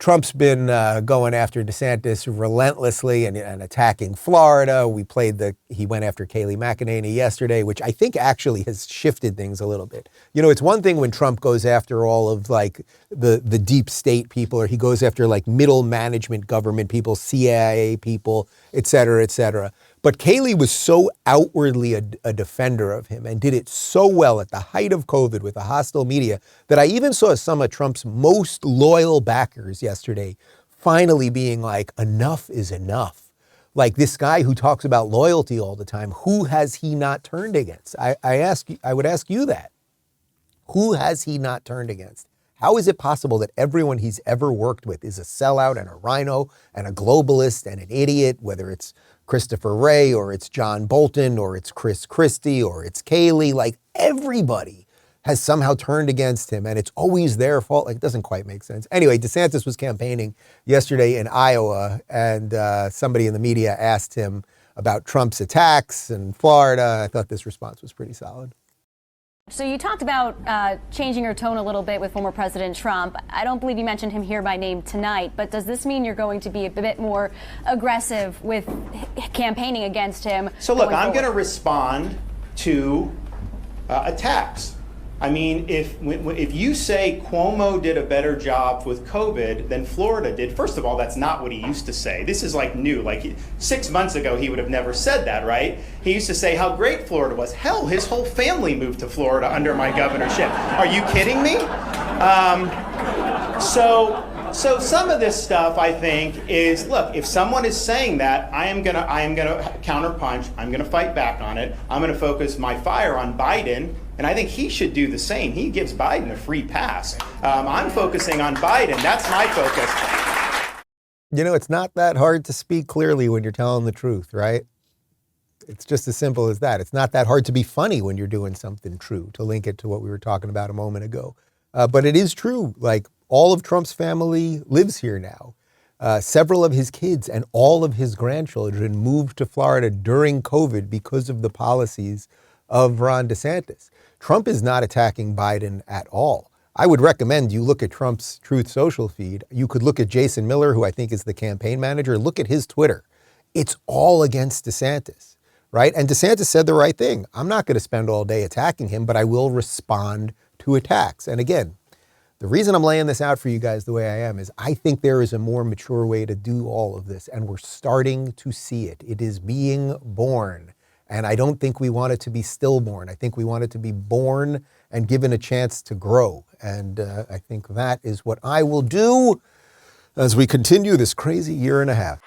Trump's been going after DeSantis relentlessly and attacking Florida. He went after Kayleigh McEnany yesterday, which I think actually has shifted things a little bit. You know, it's one thing when Trump goes after all of like the deep state people, or he goes after like middle management government people, CIA people, et cetera, et cetera. But Kayleigh was so outwardly a defender of him and did it so well at the height of COVID with the hostile media that I even saw some of Trump's most loyal backers yesterday finally being like, enough is enough. Like this guy who talks about loyalty all the time, who has he not turned against? I would ask you that. Who has he not turned against? How is it possible that everyone he's ever worked with is a sellout and a rhino and a globalist and an idiot, whether it's Christopher Wray or it's John Bolton or it's Chris Christie or it's Kayleigh? Like everybody has somehow turned against him and it's always their fault. Like it doesn't quite make sense. Anyway, DeSantis was campaigning yesterday in Iowa and somebody in the media asked him about Trump's attacks in Florida. I thought this response was pretty solid. So you talked about changing your tone a little bit with former President Trump. I don't believe you mentioned him here by name tonight, but does this mean you're going to be a bit more aggressive with campaigning against him? So look, I'm going to respond to attacks. I mean, if you say Cuomo did a better job with COVID than Florida did, first of all, that's not what he used to say. This is like new. Like 6 months ago, he would have never said that, right? He used to say how great Florida was. Hell, his whole family moved to Florida under my governorship. Are you kidding me? So some of this stuff, I think, is, look, if someone is saying that, I am gonna counterpunch. I'm gonna fight back on it. I'm gonna focus my fire on Biden. And I think he should do the same. He gives Biden a free pass. I'm focusing on Biden. That's my focus. You know, it's not that hard to speak clearly when you're telling the truth, right? It's just as simple as that. It's not that hard to be funny when you're doing something true, to link it to what we were talking about a moment ago. But it is true. Like all of Trump's family lives here now. Several of his kids and all of his grandchildren moved to Florida during COVID because of the policies of Ron DeSantis. Trump is not attacking Biden at all. I would recommend you look at Trump's Truth Social feed. You could look at Jason Miller, who I think is the campaign manager. Look at his Twitter. It's all against DeSantis, right? And DeSantis said the right thing. I'm not going to spend all day attacking him, but I will respond to attacks. And again, the reason I'm laying this out for you guys the way I am is I think there is a more mature way to do all of this, and we're starting to see it. It is being born. And I don't think we want it to be stillborn. I think we want it to be born and given a chance to grow. And I think that is what I will do as we continue this crazy year and a half.